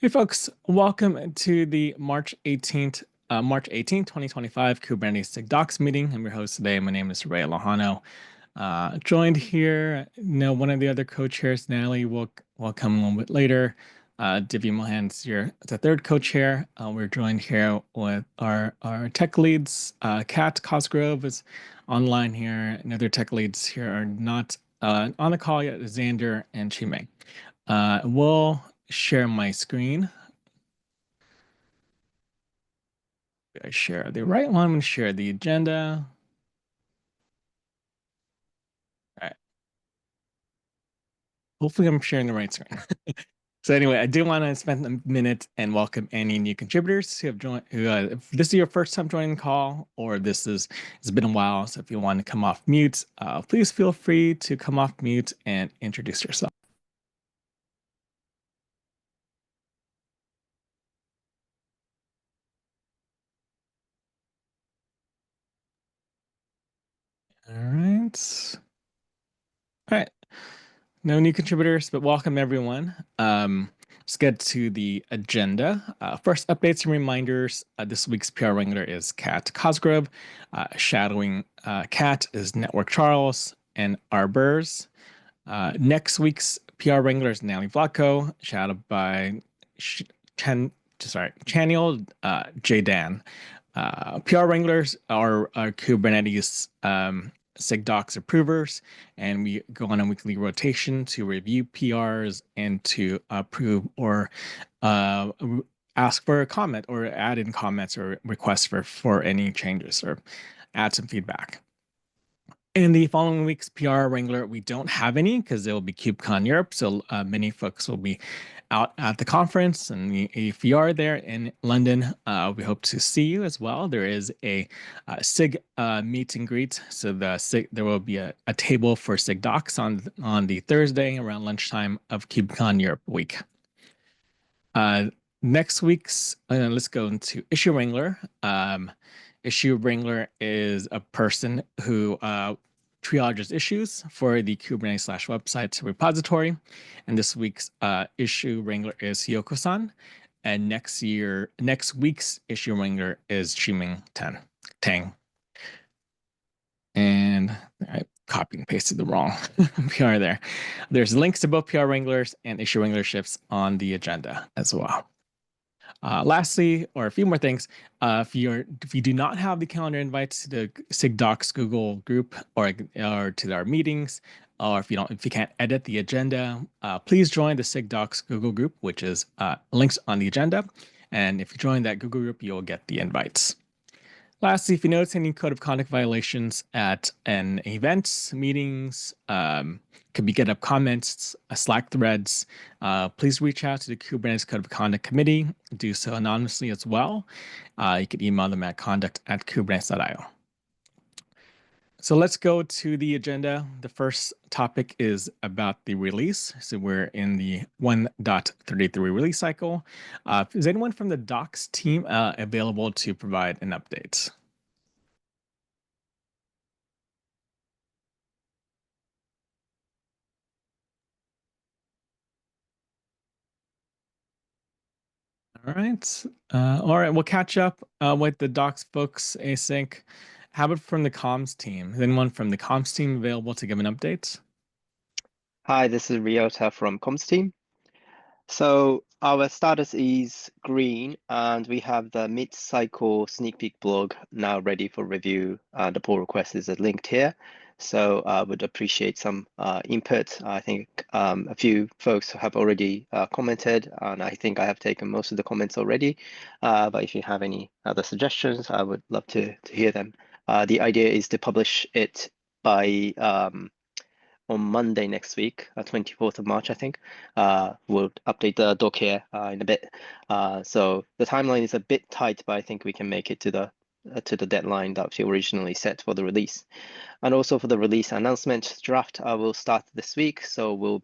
Hey folks, welcome to the March 18th, 2025 Kubernetes SIG Docs meeting. I'm your host today. My name is Ray Alejano. Joined here, one of the other co-chairs, Natalie, will come a little bit later. Divya Mohan's here, the third co-chair. We're joined here with our tech leads. Kat Cosgrove is online here, and other tech leads here are not on the call yet, Xander and Chimei. We'll share my screen. I share the right one. I'm going to share the agenda. All right. Hopefully, I'm sharing the right screen. So anyway, I do want to spend a minute and welcome any new contributors who have joined. If this is your first time joining the call, or it's been a while, so if you want to come off mute, please feel free to come off mute and introduce yourself. All right. All right. No new contributors, but welcome everyone. Let's get to the agenda. First, updates and reminders. This week's PR Wrangler is Kat Cosgrove. Shadowing Kat is Network Charles and Arbers. Next week's PR Wrangler is Natalie Vlatko, shadowed by Chaniel J. Dan. PR Wranglers are Kubernetes SIG docs approvers, and we go on a weekly rotation to review PRs and to approve or ask for a comment or add in comments or requests for any changes or add some feedback. In the following week's PR Wrangler, we don't have any because it will be KubeCon Europe. So many folks will be out at the conference. And if you are there in London, we hope to see you as well. There is a SIG meet and greet. So there will be a table for SIG docs on the Thursday around lunchtime of KubeCon Europe week. Next week's, let's go into Issue Wrangler. Issue Wrangler is a person who triages issues for the Kubernetes/website repository. And this week's Issue Wrangler is Hyoko-san. And next week's Issue Wrangler is Chiming Tang. And I copied and pasted the wrong PR there. There's links to both PR Wranglers and Issue Wranglerships on the agenda as well. Lastly, or a few more things, if you do not have the calendar invites to the SIG Docs Google group or to our meetings, or if you can't edit the agenda, please join the SIG Docs Google group, which is links on the agenda. And if you join that Google group, you'll get the invites. Lastly, if you notice any code of conduct violations at an event, meetings, could be GitHub comments, Slack threads, please reach out to the Kubernetes Code of Conduct Committee. Do so anonymously as well. You can email them at conduct@kubernetes.io. So let's go to the agenda. The first topic is about the release. So we're in the 1.33 release cycle. Is anyone from the docs team available to provide an update? All right. We'll catch up with the docs folks async. How about from the comms team? Is anyone from the comms team available to give an update? Hi, this is Ryota from Comms team. So our status is green, and we have the mid-cycle sneak peek blog now ready for review. The pull request is linked here. So I would appreciate some input. I think a few folks have already commented, and I think I have taken most of the comments already. But if you have any other suggestions, I would love to hear them. The idea is to publish it by on Monday next week, 24th of March, I think. We'll update the doc here in a bit. So the timeline is a bit tight, but I think we can make it to the deadline that we originally set for the release. And also for the release announcement draft, will start this week. So we'll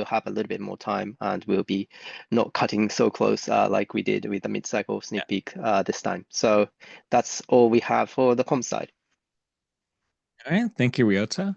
have a little bit more time, and we'll be not cutting so close like we did with the mid-cycle sneak peek this time. So that's all we have for the comms side. All right. Thank you, Ryota.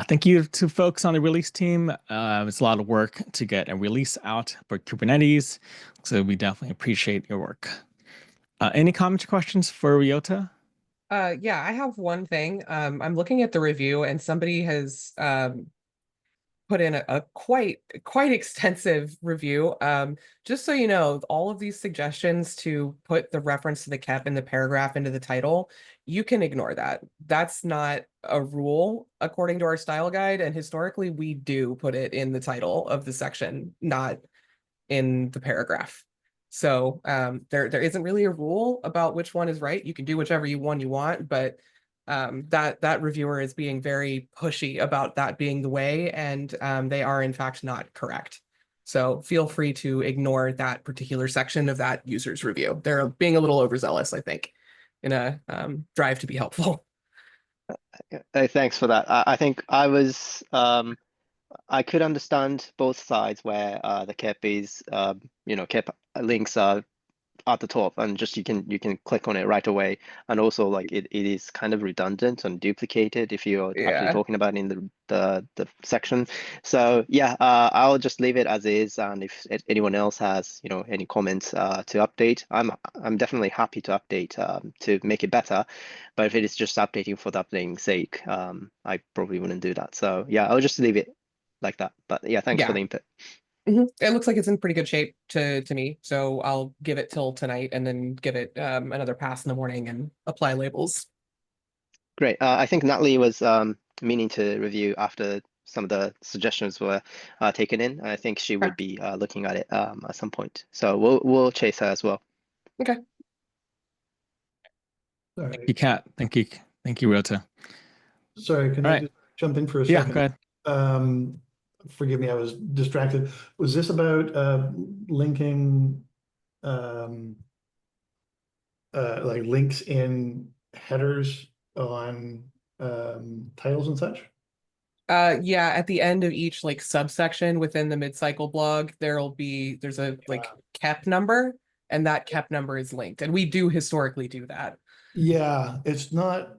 Thank you to folks on the release team. It's a lot of work to get a release out for Kubernetes. So we definitely appreciate your work. Any comments or questions for Ryota? Yeah, I have one thing. I'm looking at the review and somebody has put in a quite extensive review. Just so you know, all of these suggestions to put the reference to the KEP in the paragraph into the title, you can ignore that. That's not a rule according to our style guide, and historically we do put it in the title of the section, not in the paragraph. So there isn't really a rule about which one is right. You can do whichever one you want, but that reviewer is being very pushy about that being the way, and they are in fact not correct. So feel free to ignore that particular section of that user's review. They're being a little overzealous, I think, in a drive to be helpful. Thanks for that. I think I could understand both sides where the cap is cap links are at the top and just you can click on it right away, and also like it is kind of redundant and duplicated if you're actually Yeah. talking about in the section. So yeah, I'll just leave it as is, and if anyone else has any comments to update, I'm definitely happy to update to make it better. But if it is just updating for the updating sake, I probably wouldn't do that. So yeah, I'll just leave it like that. But yeah, thanks for Yeah. the input. It looks like it's in pretty good shape to me, so I'll give it till tonight and then give it another pass in the morning and apply labels. Great. I think Natalie was meaning to review after some of the suggestions were taken in. I think she Okay. would be looking at it at some point. So we'll chase her as well. Okay. Thank you, Kat. Thank you. Thank you, Ryota. Sorry, can All I right. just jump in for a Yeah, second? go ahead. Um, Forgive me, I was distracted. Was this about linking um, like links in headers on titles and such? Yeah, at the end of each like subsection within the mid-cycle blog, there's a like KEP number, and that KEP number is linked. And we do historically do that. Yeah, it's not.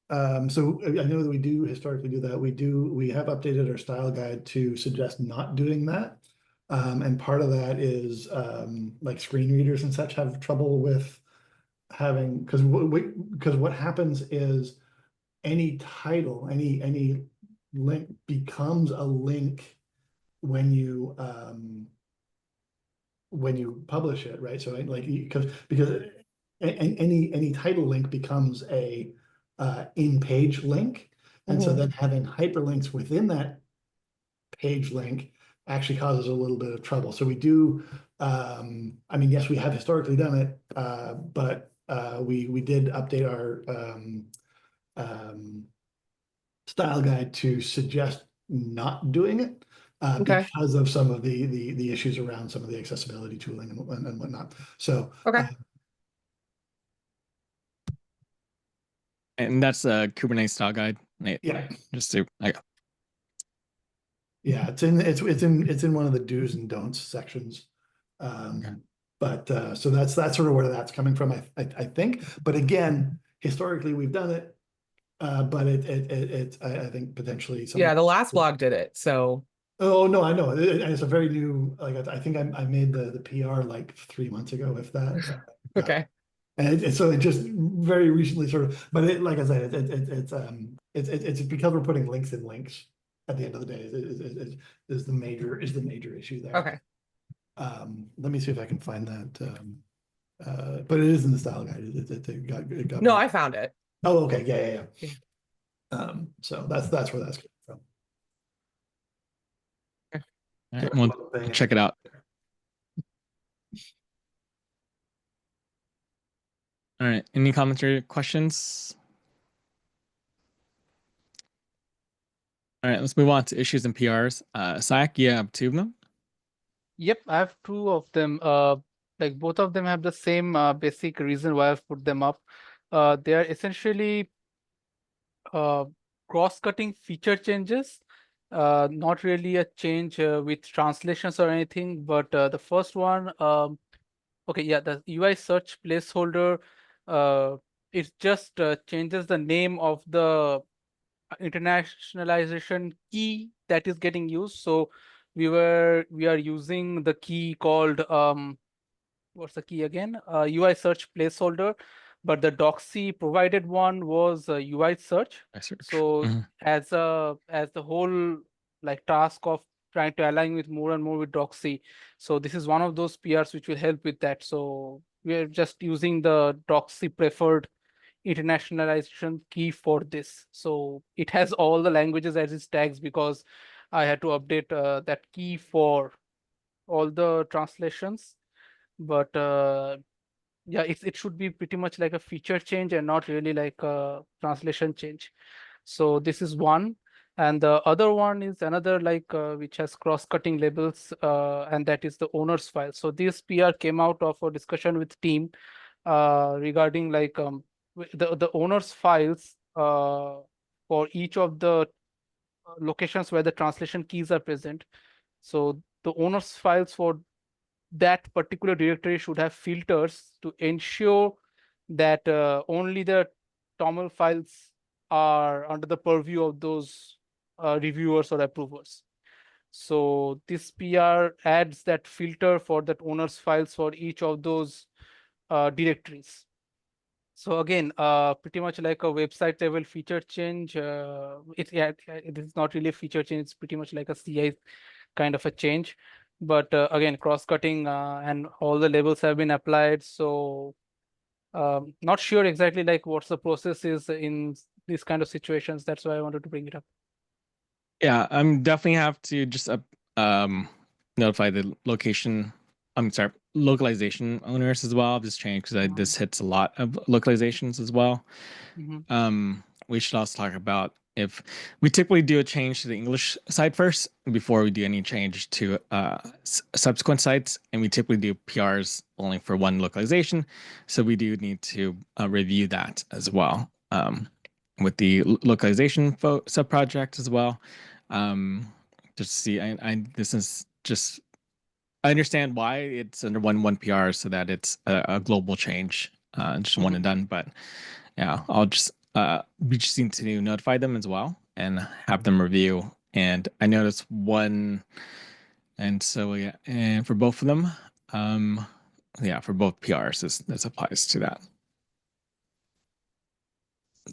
So I know that we do historically do that. We have updated our style guide to suggest not doing that. And part of that is like screen readers and such have trouble with having, because what happens is any title, any link becomes a link when you publish it, right? So like because any title link becomes a in-page link, and so then having hyperlinks within that page link actually causes a little bit of trouble. So we do, I mean, yes, we have historically done it, but we did update our style guide to suggest not doing it Okay. because of some of the issues around some of the accessibility tooling and whatnot. So Okay. And that's a Kubernetes style guide. yeah, Just to yeah, it's in one of the do's and don'ts sections. okay. But so that's sort of where that's coming from, I think. But again, historically we've done it, but I think potentially Yeah, something. the last blog did it. So Oh no, I know. It's a very new. Like I think I made the PR like 3 months ago, if that. okay. And so it just very recently sort of. But like I said, it's because we're putting links in links. At the end of the day, is the major issue there. Okay. Let me see if I can find that. But it is in the style guide. It got No, I found it. Oh, okay. Yeah. So that's where that's coming from. All right, we'll check it out. All right. Any comments or questions? All right, let's move on to issues and PRs. Sayak, you have two of them. Yep, I have two of them. Like both of them have the same basic reason why I've put them up. They are essentially uh, cross-cutting feature changes. Not really a change with translations or anything, but the first one, okay, yeah, the UI search placeholder, it just changes the name of the internationalization key that is getting used. So we are using the key called what's the key again? UI search placeholder, but the doxy provided one was UI search. I search. So as the whole like task of trying to align with more and more with doxy. So this is one of those PRs which will help with that. So we are just using the doxy preferred internationalization key for this. So it has all the languages as its tags because I had to update that key for all the translations. But yeah, it should be pretty much like a feature change and not really like a translation change. So this is one. And the other one is another like which has cross-cutting labels, and that is the owner's file. So this PR came out of a discussion with team regarding like the owner's files for each of the locations where the translation keys are present. So the owner's files for that particular directory should have filters to ensure that only the TOML files are under the purview of those reviewers or approvers. So this PR adds that filter for that owner's files for each of those directories. So again, pretty much like a website level feature change. It is not really a feature change. It's pretty much like a CI kind of a change. But again, cross-cutting and all the labels have been applied. So not sure exactly like what's the process is in these kind of situations. That's why I wanted to bring it up. Yeah, I'm definitely have to just notify the location. I'm sorry, localization owners as well of this change because this hits a lot of localizations as well. We should also talk about if we typically do a change to the English side first before we do any change to subsequent sites, and we typically do PRs only for one localization. So we do need to review that as well with the localization subproject as well. Just to see, this is just I understand why it's under one PR so that it's a global change, just one and done. But yeah, I'll just we just need to notify them as well and have them review. And I noticed one, and so yeah, and for both of them, yeah, for both PRs, this applies to that.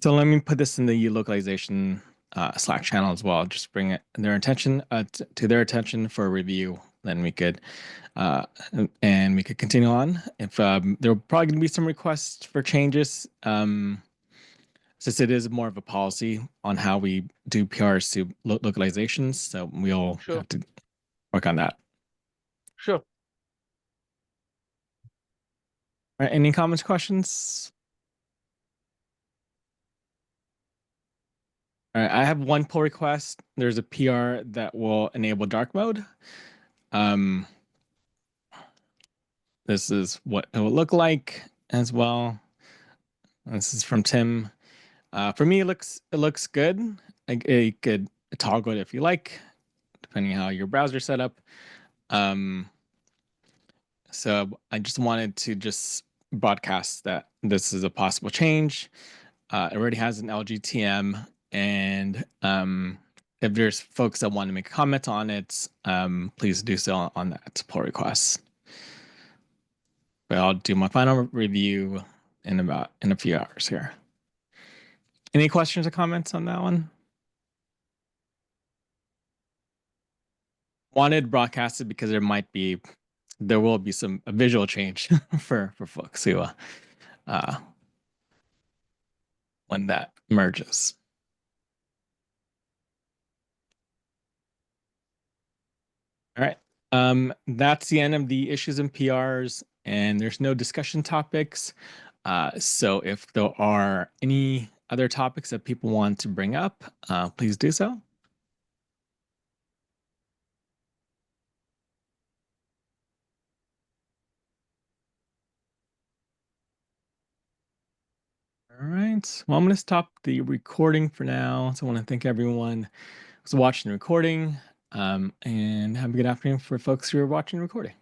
So let me put this in the localization Slack channel as well. Just bring it their attention to their attention for review. Then we could and we could continue on. If there are probably going to be some requests for changes, since it is more of a policy on how we do PRs to localizations, so we'll have to work on that. Sure. All right, any comments, questions? All right, I have one pull request. There's a PR that will enable dark mode. This is what it will look like as well. This is from Tim. For me, it looks good. You could toggle it if you like, depending on how your browser set up. So I just wanted to just broadcast that this is a possible change. It already has an LGTM, and if there's folks that want to make a comment on it, please do so on that pull request. But I'll do my final review in a few hours here. Any questions or comments on that one? Wanted broadcasted because there will be a visual change for folks who when that merges. All right. That's the end of the issues and PRs, and there's no discussion topics. So if there are any other topics that people want to bring up, please do so. All right. Well, I'm going to stop the recording for now. So I want to thank everyone who's watching the recording, and have a good afternoon for folks who are watching the recording.